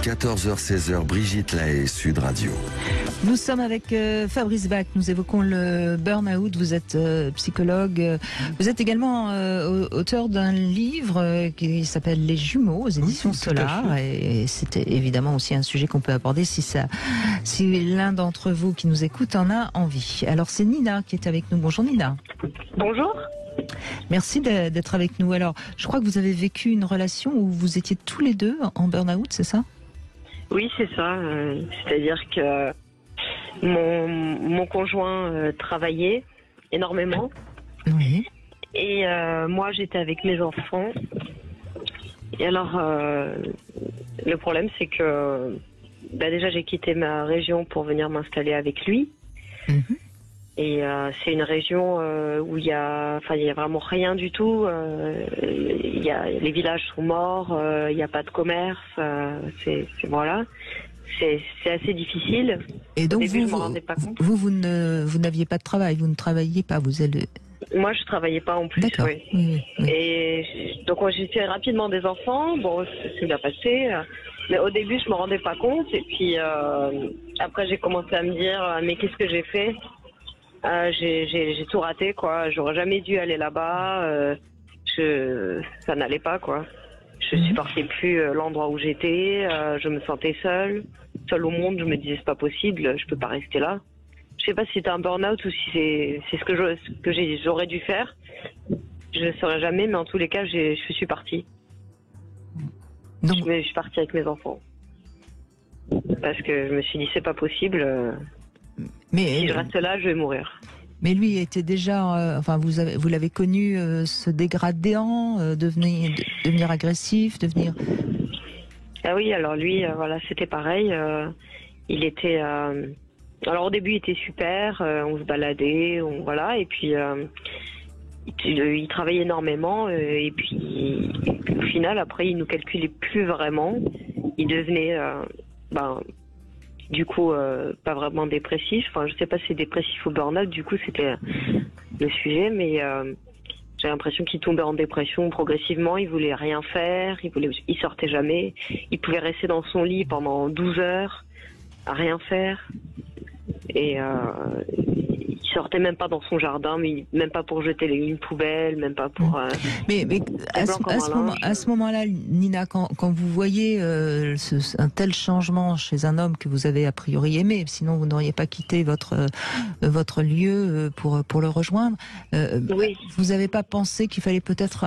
14h-16h, Brigitte Lahaie, Sud Radio. Nous sommes avec Fabrice Bach, nous évoquons le burn-out, vous êtes psychologue, vous êtes également auteur d'un livre qui s'appelle Les Jumeaux aux éditions Solar, et c'était évidemment aussi un sujet qu'on peut aborder si l'un d'entre vous qui nous écoute en a envie. Alors c'est Nina qui est avec nous. Bonjour Nina. Bonjour. Merci d'être avec nous. Alors je crois que vous avez vécu une relation où vous étiez tous les deux en burn-out, c'est ça ? Oui, c'est ça. C'est-à-dire que mon conjoint travaillait énormément. Oui. Et moi, j'étais avec mes enfants. Et alors, le problème, c'est que déjà, j'ai quitté ma région pour venir m'installer avec lui. Mm-hmm. Et c'est une région où il y a vraiment rien du tout. Les villages sont morts, il n'y a pas de commerce. Voilà. C'est assez difficile. Et donc je me rendais pas compte. vous n'aviez pas de travail, vous ne travailliez pas, Moi, je travaillais pas en plus. D'accord. Oui. Oui. Et donc, j'ai fait rapidement des enfants. Bon, c'est bien passé. Mais au début, je me rendais pas compte. Et puis après, j'ai commencé à me dire, mais qu'est-ce que j'ai fait ? J'ai tout raté, quoi. J'aurais jamais dû aller là-bas. Ça n'allait pas, quoi. Je supportais plus l'endroit où j'étais. Je me sentais seule au monde. Je me disais c'est pas possible. Je peux pas rester là. Je sais pas si c'était un burn-out ou si c'est ce que j'aurais dû faire. Je ne saurais jamais, mais en tous les cas, je suis partie. Donc... Je suis partie avec mes enfants parce que je me suis dit c'est pas possible. Mais si je reste là, je vais mourir. Mais lui était déjà, vous l'avez connu se dégradant, devenir agressif, devenir. Ah oui, alors lui, voilà, c'était pareil. Il était, alors au début, il était super. On se baladait, voilà, et puis il travaillait énormément, et puis au final, après, il nous calculait plus vraiment. Il devenait, du coup, pas vraiment dépressif. Enfin, je sais pas si c'est dépressif ou burn-out. Du coup, c'était le sujet, mais j'ai l'impression qu'il tombait en dépression progressivement. Il voulait rien faire. Il sortait jamais. Il pouvait rester dans son lit pendant 12 heures à rien faire. Et il sortait même pas dans son jardin, même pas pour jeter une poubelle, même pas pour. Mais à ce moment-là, Nina, quand vous voyez un tel changement chez un homme que vous avez a priori aimé, sinon vous n'auriez pas quitté votre lieu pour le rejoindre. Oui. Vous n'avez pas pensé qu'il fallait peut-être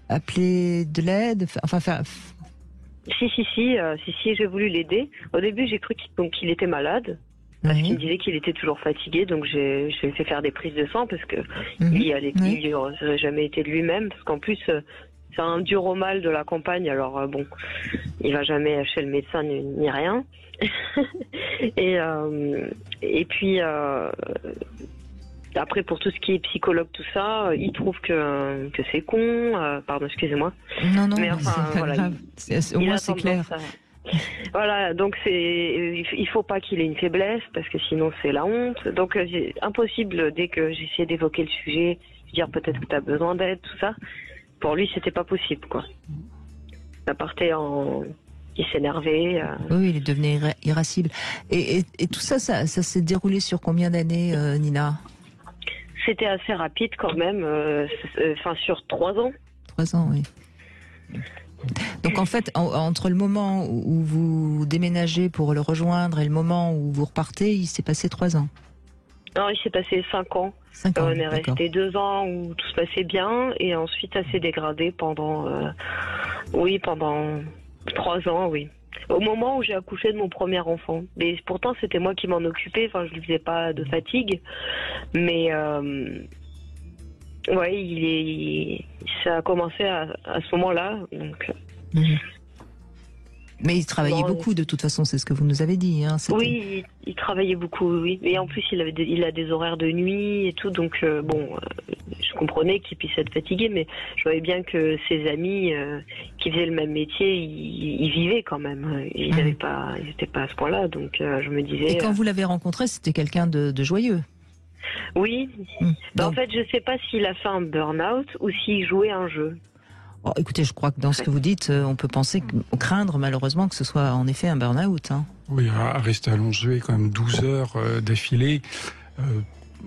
appeler de l'aide, Si, j'ai voulu l'aider. Au début, j'ai cru qu'il était malade. Parce qu'il me disait qu'il était toujours fatigué, donc je lui ai fait faire des prises de sang parce que il n'aurait jamais été de lui-même, parce qu'en plus c'est un dur au mal de la campagne, alors il va jamais chez le médecin ni rien. et puis après, pour tout ce qui est psychologue, tout ça, il trouve que c'est con. Pardon, excusez-moi. Non, mais enfin voilà, au moins c'est clair. Voilà, donc il faut pas qu'il ait une faiblesse parce que sinon c'est la honte. Donc c'est impossible, dès que j'essayais d'évoquer le sujet, dire peut-être que tu as besoin d'aide, tout ça. Pour lui, c'était pas possible, quoi. Ça partait il s'énervait. Oui, il devenait irascible. Et tout ça s'est déroulé sur combien d'années, Nina ? C'était assez rapide quand même, sur 3 ans. 3 ans, oui. Donc en fait, entre le moment où vous déménagez pour le rejoindre et le moment où vous repartez, il s'est passé 3 ans. Non, il s'est passé 5 ans. 5 ans, on est resté 2 ans où tout se passait bien, et ensuite ça s'est dégradé pendant 3 ans, oui. Au moment où j'ai accouché de mon premier enfant. Mais pourtant, c'était moi qui m'en occupais. Enfin, je lui faisais pas de fatigue. Mais ça a commencé à ce moment-là. Donc. Mais il travaillait beaucoup, de toute façon, c'est ce que vous nous avez dit. Hein, oui, il travaillait beaucoup, oui. Et en plus, il a des horaires de nuit et tout, donc je comprenais qu'il puisse être fatigué, mais je voyais bien que ses amis qui faisaient le même métier, ils vivaient quand même. Ils n'étaient pas à ce point-là, donc je me disais... Et quand vous l'avez rencontré, c'était quelqu'un de joyeux. Oui. En fait, je ne sais pas s'il a fait un burn-out ou s'il jouait un jeu. Oh, écoutez, je crois que dans ce que vous dites, on peut craindre malheureusement que ce soit en effet un burn-out. Hein. Oui, à rester allongé quand même 12 heures d'affilée.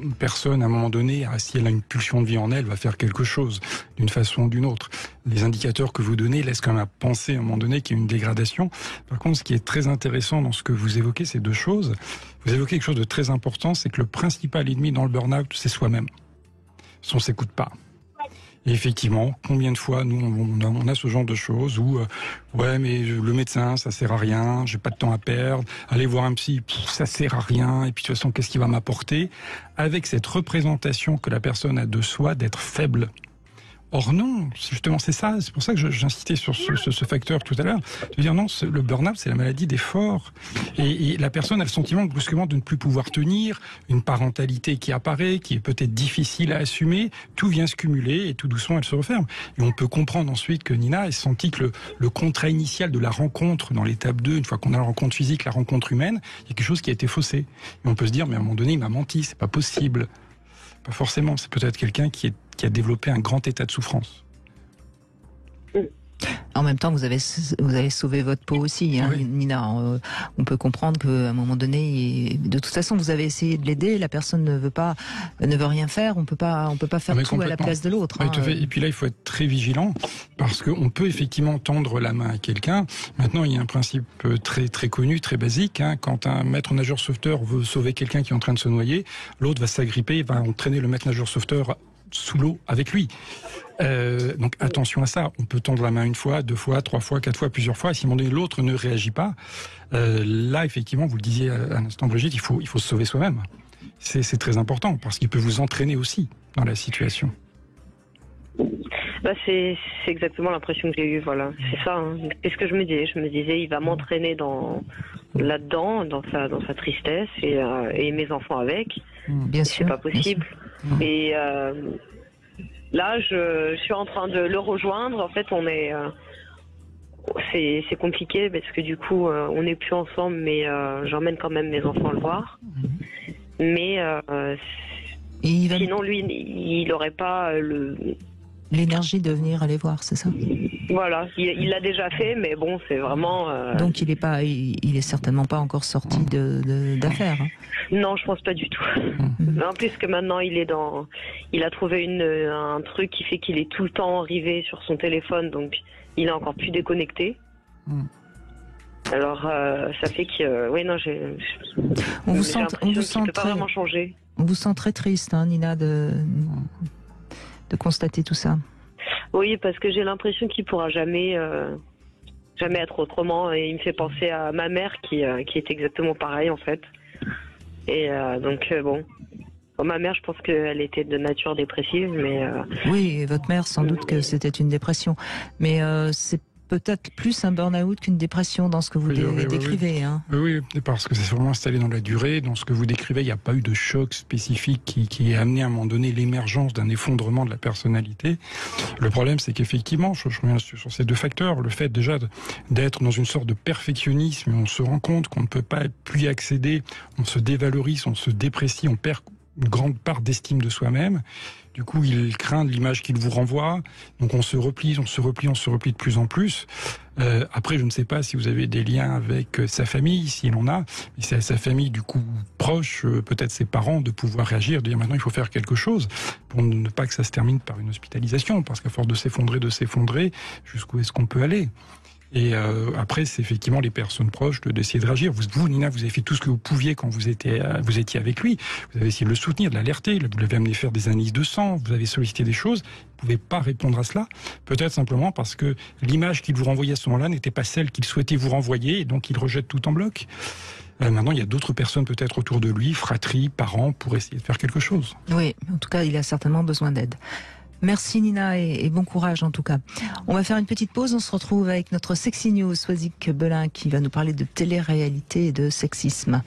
Une personne, à un moment donné, si elle a une pulsion de vie en elle, va faire quelque chose, d'une façon ou d'une autre. Les indicateurs que vous donnez laissent quand même à penser, à un moment donné, qu'il y a une dégradation. Par contre, ce qui est très intéressant dans ce que vous évoquez, c'est deux choses. Vous évoquez quelque chose de très important, c'est que le principal ennemi dans le burn-out, c'est soi-même. Si on s'écoute pas. Et effectivement, combien de fois nous on a ce genre de choses où ouais mais le médecin ça sert à rien, j'ai pas de temps à perdre, aller voir un psy ça sert à rien et puis de toute façon qu'est-ce qu'il va m'apporter, avec cette représentation que la personne a de soi d'être faible. Or non, justement c'est ça, c'est pour ça que j'insistais sur ce facteur tout à l'heure, de dire non, le burn-out c'est la maladie des forts, et la personne a le sentiment brusquement de ne plus pouvoir tenir, une parentalité qui apparaît, qui est peut-être difficile à assumer, tout vient se cumuler et tout doucement elle se referme. Et on peut comprendre ensuite que Nina ait senti que le contrat initial de la rencontre dans l'étape 2, une fois qu'on a la rencontre physique, la rencontre humaine, il y a quelque chose qui a été faussé. Et on peut se dire mais à un moment donné il m'a menti, c'est pas possible. Pas forcément, c'est peut-être quelqu'un qui a développé un grand état de souffrance. En même temps, vous avez sauvé votre peau aussi, hein, oui. Nina. On peut comprendre qu'à un moment donné, de toute façon, vous avez essayé de l'aider. La personne ne veut rien faire. On peut pas faire tout à la place de l'autre. Hein. Et puis là, il faut être très vigilant parce qu'on peut effectivement tendre la main à quelqu'un. Maintenant, il y a un principe très très connu, très basique. Hein. Quand un maître nageur sauveteur veut sauver quelqu'un qui est en train de se noyer, l'autre va s'agripper, va entraîner le maître nageur sauveteur sous l'eau avec lui. Donc attention à ça. On peut tendre la main une fois, 2 fois, 3 fois, 4 fois, plusieurs fois. Et si à un moment donné l'autre ne réagit pas, là effectivement, vous le disiez à l'instant Brigitte, il faut se sauver soi-même. C'est très important parce qu'il peut vous entraîner aussi dans la situation. C'est exactement l'impression que j'ai eue, voilà. C'est ça. Hein. C'est ce que je me disais. Je me disais, il va m'entraîner là-dedans, dans sa tristesse et mes enfants avec. Bien sûr. C'est pas possible. Et là, je suis en train de le rejoindre. En fait, c'est compliqué parce que du coup, on n'est plus ensemble, mais j'emmène quand même mes enfants le voir. Mais sinon, lui, il n'aurait pas l'énergie de venir aller voir, c'est ça? Voilà, il l'a déjà fait, mais bon, c'est vraiment... Donc il est certainement pas encore sorti d'affaires. Hein. Non, je pense pas du tout. En plus que maintenant, il a trouvé un truc qui fait qu'il est tout le temps rivé sur son téléphone, donc il est encore plus déconnecté. Alors, ça fait que... oui, non, on vous sent peut pas vraiment changer. On vous sent très triste, hein, Nina, de constater tout ça. Oui, parce que j'ai l'impression qu'il pourra jamais être autrement. Et il me fait penser à ma mère qui est exactement pareil en fait. Et donc bon, ma mère, je pense qu'elle était de nature dépressive, mais oui, et votre mère, sans doute que c'était une dépression, mais c'est peut-être plus un burn-out qu'une dépression dans ce que vous décrivez. Hein. Oui, parce que c'est vraiment installé dans la durée. Dans ce que vous décrivez, il n'y a pas eu de choc spécifique qui a amené à un moment donné l'émergence d'un effondrement de la personnalité. Le problème, c'est qu'effectivement, je reviens sur ces 2 facteurs. Le fait déjà d'être dans une sorte de perfectionnisme, on se rend compte qu'on ne peut pas plus y accéder, on se dévalorise, on se déprécie, on perd une grande part d'estime de soi-même. Du coup, il craint de l'image qu'il vous renvoie. Donc on se replie de plus en plus. Après, je ne sais pas si vous avez des liens avec sa famille, s'il en a. Mais c'est à sa famille, du coup, proche, peut-être ses parents, de pouvoir réagir, de dire maintenant il faut faire quelque chose pour ne pas que ça se termine par une hospitalisation. Parce qu'à force de s'effondrer, jusqu'où est-ce qu'on peut aller ? Et après, c'est effectivement les personnes proches d'essayer de réagir. Vous, Nina, vous avez fait tout ce que vous pouviez quand vous étiez avec lui. Vous avez essayé de le soutenir, de l'alerter. Vous l'avez amené faire des analyses de sang. Vous avez sollicité des choses. Vous ne pouvez pas répondre à cela. Peut-être simplement parce que l'image qu'il vous renvoyait à ce moment-là n'était pas celle qu'il souhaitait vous renvoyer. Et donc, il rejette tout en bloc. Maintenant, il y a d'autres personnes peut-être autour de lui, fratrie, parents, pour essayer de faire quelque chose. Oui, en tout cas, il a certainement besoin d'aide. Merci Nina et bon courage en tout cas. On va faire une petite pause, on se retrouve avec notre Sexy News, Swazik Belin qui va nous parler de télé-réalité et de sexisme.